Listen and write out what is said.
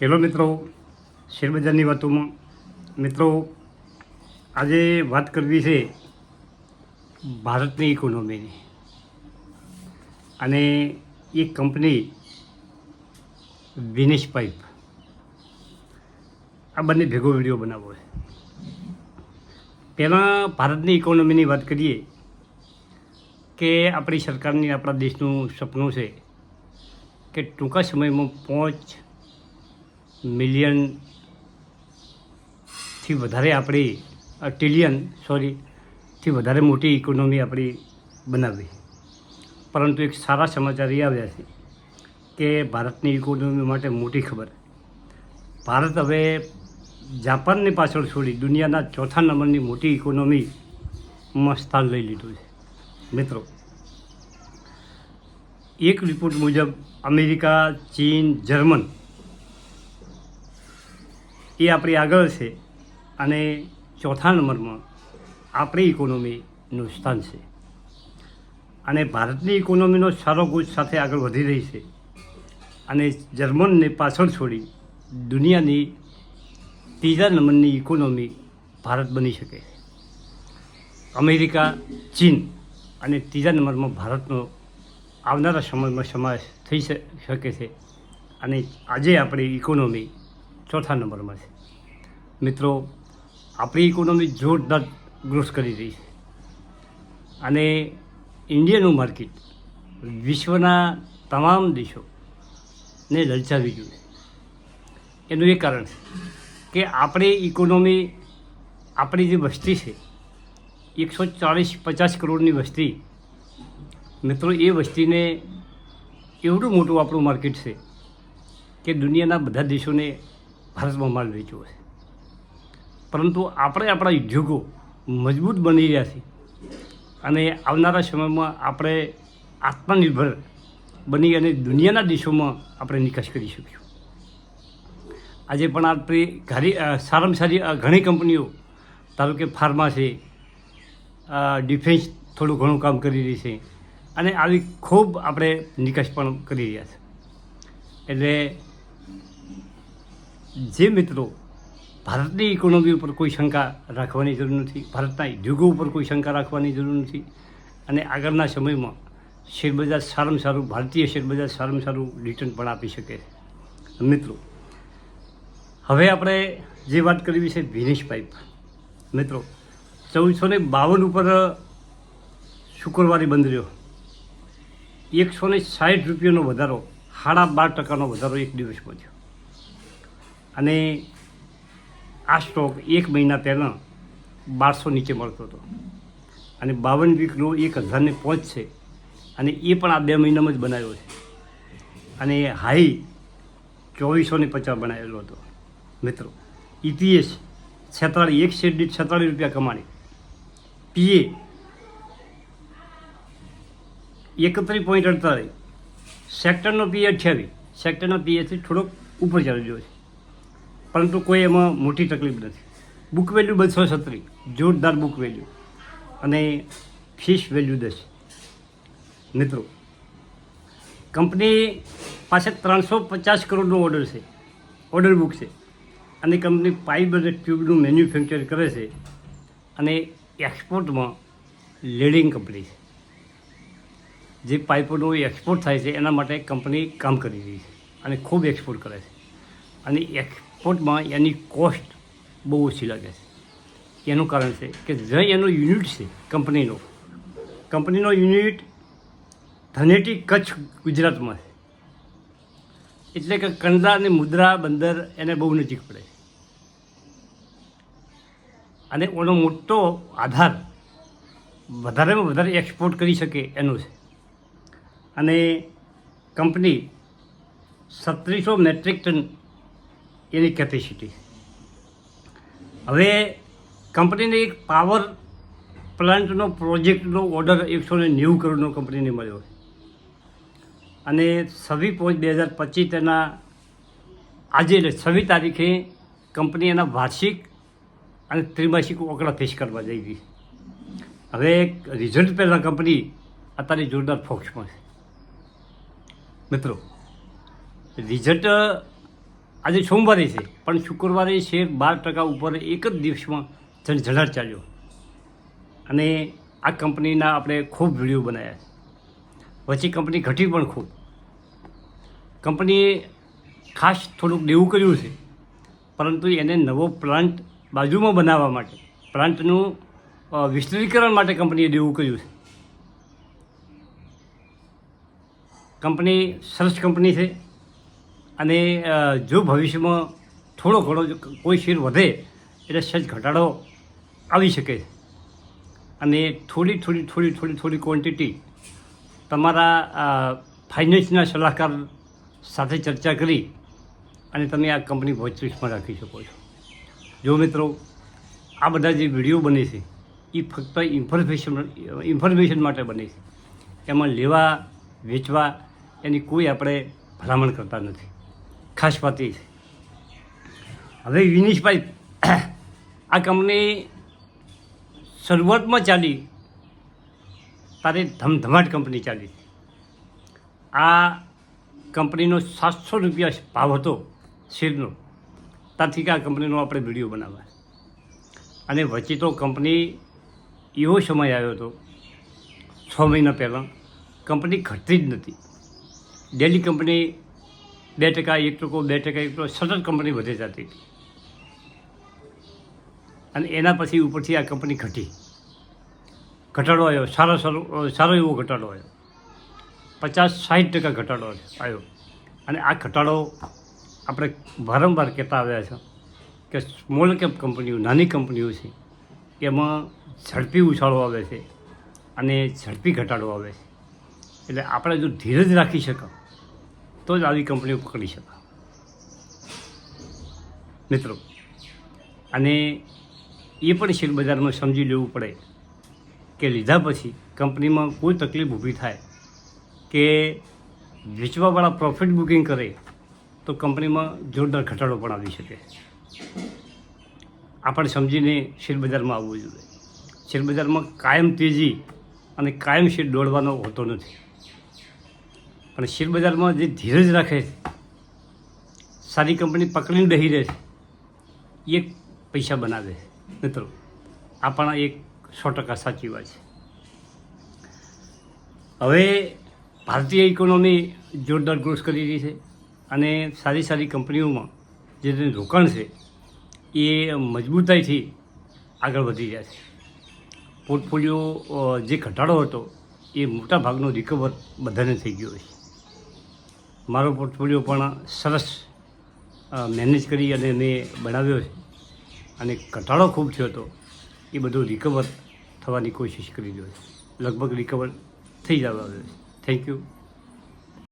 Hello મિત્રો, શેરબજારની વાતોમાં મિત્રો આજે વાત કરવી છે ભારતની ઇકોનોમીની. અને એ કંપની વિનેશ પાઇપ, આ બંને ભેગો વિડીયો બનાવવો છે. પહેલાં ભારતની ઇકોનોમીની વાત કરીએ કે આપણી સરકારની, આપણા દેશનું સપનું છે કે ટૂંકા સમયમાં 5 મિલિયનથી વધારે આપણી ટ્રિલિયનથી વધારે મોટી ઇકોનોમી આપણી બનાવવી. પરંતુ એક સારા સમાચાર એ આવ્યા છે કે ભારતની ઇકોનોમી માટે મોટી ખબર, ભારત હવે જાપાનની પાછળ છોડી દુનિયાના 4થા નંબરની મોટી ઇકોનોમીમાં સ્થાન લઈ લીધું છે. મિત્રો, એક રિપોર્ટ મુજબ અમેરિકા, ચીન, જર્મન એ આપણી આગળ છે અને 4થા નંબરમાં આપણી ઇકોનોમીનું સ્થાન છે. અને ભારતની ઇકોનોમીનો સારો ગોચ સાથે આગળ વધી રહી છે અને જર્મનને પાછળ છોડી દુનિયાની 3જા નંબરની ઇકોનોમી ભારત બની શકે છે. અમેરિકા, ચીન અને 3જા નંબરમાં ભારતનો આવનારા સમયમાં સમાવેશ થઈ શકે છે. અને આજે આપણી ઇકોનોમી 4થા નંબરમાં છે. મિત્રો, આપણી ઇકોનોમી જોરદાર ગ્રોથ કરી રહી છે અને ઇન્ડિયાનું માર્કેટ વિશ્વના તમામ દેશોને લલચાવી ગયું છે. એનું એક કારણ છે કે આપણી ઇકોનોમી, આપણી જે વસ્તી છે 140-50 કરોડની વસ્તી. મિત્રો, એ વસ્તીને એવડું મોટું આપણું માર્કેટ છે કે દુનિયાના બધા દેશોને ભારતમાં માલ વેચવો છે. પરંતુ આપણે આપણા ઉદ્યોગો મજબૂત બની રહ્યા છે અને આવનારા સમયમાં આપણે આત્મનિર્ભર બની અને દુનિયાના દેશોમાં આપણે નિકાસ કરી શકીશું. આજે પણ આપણી સારામાં સારી ઘણી કંપનીઓ, ધારો કે ફાર્મા છે, ડિફેન્સ થોડું ઘણું કામ કરી રહી છે અને આવી ખૂબ આપણે નિકાસ પણ કરી રહ્યા છે. એટલે જે મિત્રો ભારતની ઇકોનોમી ઉપર કોઈ શંકા રાખવાની જરૂર નથી, ભારતના ઉદ્યોગો ઉપર કોઈ શંકા રાખવાની જરૂર નથી અને આગળના સમયમાં શેરબજાર સારામાં સારું, ભારતીય શેરબજાર સારામાં સારું રિટર્ન પણ આપી શકે છે. મિત્રો, હવે આપણે જે વાત કરવી છે વિનેશ પાઇપ. મિત્રો, 1452 ઉપર શુક્રવારે બંધ રહ્યો. 160 રૂપિયાનો વધારો, 12.5% વધારો એક દિવસમાં થયો. અને આ સ્ટોક એક મહિના પહેલાં 1200 નીચે મળતો હતો અને 52 વીક લો 1000ને પહોંચશે અને એ પણ આ 2 મહિનામાં જ બનાવ્યો છે અને હાઈ 2450 બનાવેલો હતો. મિત્રો, EPS 46, એક શેર દીઠ 46 રૂપિયા કમાણી, PA 31.48, સેક્ટરનો PA 28, સેક્ટરના PAથી થોડોક ઉપર ચાલી રહ્યો છે પરંતુ કોઈ એમાં મોટી તકલીફ નથી. બુક વેલ્યુ 237, જોરદાર બુક વેલ્યુ અને ફેસ વેલ્યુ 10. મિત્રો, કંપની પાસે 350 કરોડનો ઓર્ડર બુક છે અને કંપની પાઇપ અને ટ્યુબનું મેન્યુફેક્ચર કરે છે અને એક્સપોર્ટમાં લીડિંગ કંપની છે. જે પાઇપોનો એક્સપોર્ટ થાય છે એના માટે કંપની કામ કરી રહી છે અને ખૂબ એક્સપોર્ટ કરે છે અને એક્સપોર્ટમાં એની કોસ્ટ બહુ ઓછી લાગે છે. એનું કારણ છે કે જે એનો યુનિટ છે કંપનીનો યુનિટ ધનેટી કચ્છ ગુજરાતમાં છે. એટલે કે કંડલા અને મુદ્રા બંદર એને બહુ નજીક પડે છે અને એનો મોટો આધાર વધારેમાં વધારે એક્સપોર્ટ કરી શકે એનો છે. અને કંપની 3700 મેટ્રિક ટન એની કેપેસિટી. હવે કંપનીને એક પાવર પ્લાન્ટનો પ્રોજેક્ટનો ઓર્ડર 190 કરોડનો કંપનીને મળ્યો અને 26/5/2025 તેના આજે 26 તારીખે કંપની એના વાર્ષિક અને ત્રિમાસિક આંકડા પેશ કરવા જઈ રહી. હવે રિઝલ્ટ પહેલાં કંપની અત્યારે જોરદાર ફોક્સમાં છે. મિત્રો, રિઝલ્ટ આજે સોમવારે છે પણ શુક્રવારે શેર 12% ઉપર એક જ દિવસમાં ઝળઝળાટ ચાલ્યો. અને આ કંપનીના આપણે ખૂબ વિડીયો બનાવ્યા. વચ્ચે કંપની ઘટી પણ ખૂબ. કંપનીએ ખાસ થોડુંક દેવું કર્યું છે, પરંતુ એને નવો પ્લાન્ટ બાજુમાં બનાવવા માટે, પ્લાન્ટનું વિસ્તરીકરણ માટે કંપનીએ દેવું કર્યું છે. કંપની સરસ કંપની છે અને જો ભવિષ્યમાં થોડો ઘણો કોઈ શેર વધે એટલે સહેજ ઘટાડો આવી શકે છે. અને થોડી ક્વોન્ટિટી તમારા ફાઇનાન્સના સલાહકાર સાથે ચર્ચા કરી અને તમે આ કંપની વોચલિસ્ટમાં રાખી શકો છો. જો મિત્રો, આ બધા જે વિડીયો બને છે એ ફક્ત ઇન્ફોર્મેશન માટે બને છે. એમાં લેવા વેચવા એની કોઈ આપણે ભલામણ કરતા નથી. ખાસ વાત એ છે. હવે વિનેશભાઈ, આ કંપની શરૂઆતમાં ચાલી તારે ધમધમાટ કંપની ચાલી. આ કંપનીનો 700 રૂપિયા ભાવ હતો શેરનો. ત્યાંથી કે આ કંપનીનો આપણે વિડીયો બનાવવા. અને વચ્ચે તો કંપની એવો સમય આવ્યો હતો 6 મહિના પહેલાં કંપની ઘટતી જ નથી. ડેલી કંપની 2%, 1%, 2%, સતત કંપની વધે જતી હતી. અને એના પછી ઉપરથી આ કંપની ઘટી. ઘટાડો આવ્યો, સારો એવો ઘટાડો આવ્યો. 50-60% ઘટાડો આવ્યો. અને આ ઘટાડો આપણે વારંવાર કહેતા આવ્યા છે કે સ્મોલ કેપ કંપનીઓ, નાની કંપનીઓ છે, એમાં ઝડપી ઉછાળો આવે છે અને ઝડપી ઘટાડો આવે છે. એટલે આપણે જો ધીરજ રાખી શકાય તો જ આવી કંપનીઓ પકડી શકાય મિત્રો. અને એ પણ શેર બજારમાં સમજી લેવું પડે કે લીધા પછી કંપનીમાં કોઈ તકલીફ ઊભી થાય કે વેચવાવાળા પ્રોફિટ બુકિંગ કરે તો કંપનીમાં જોરદાર ઘટાડો પણ આવી શકે. આપણે સમજીને શેરબજારમાં આવવું જોઈએ. શેરબજારમાં કાયમ તેજી અને કાયમ શેર દોડવાનો હોતો નથી. પણ શેરબજારમાં જે ધીરજ રાખે છે, સારી કંપની પકડીને બેસી રહે છે, એ પૈસા બનાવે છે મિત્રો. આ પણ એક 100% સાચી વાત છે. હવે ભારતીય ઇકોનોમી જોરદાર ગ્રોથ કરી રહી છે અને સારી કંપનીઓમાં જે રોકાણ છે એ મજબૂતાઈથી આગળ વધી રહ્યા છે. પોર્ટફોલિયો જે ઘટાડો હતો એ મોટા ભાગનો રિકવર બધાને થઈ ગયો છે. મારો પોર્ટફોલિયો પણ સરસ મેનેજ કરી અને મેં બનાવ્યો છે. અને ઘટાડો ખૂબ થયો હતો એ બધું રિકવર થવાની કોશિશ કરી રહ્યો છે. લગભગ રિકવર થઈ જવા આવ્યો છે. Thank you.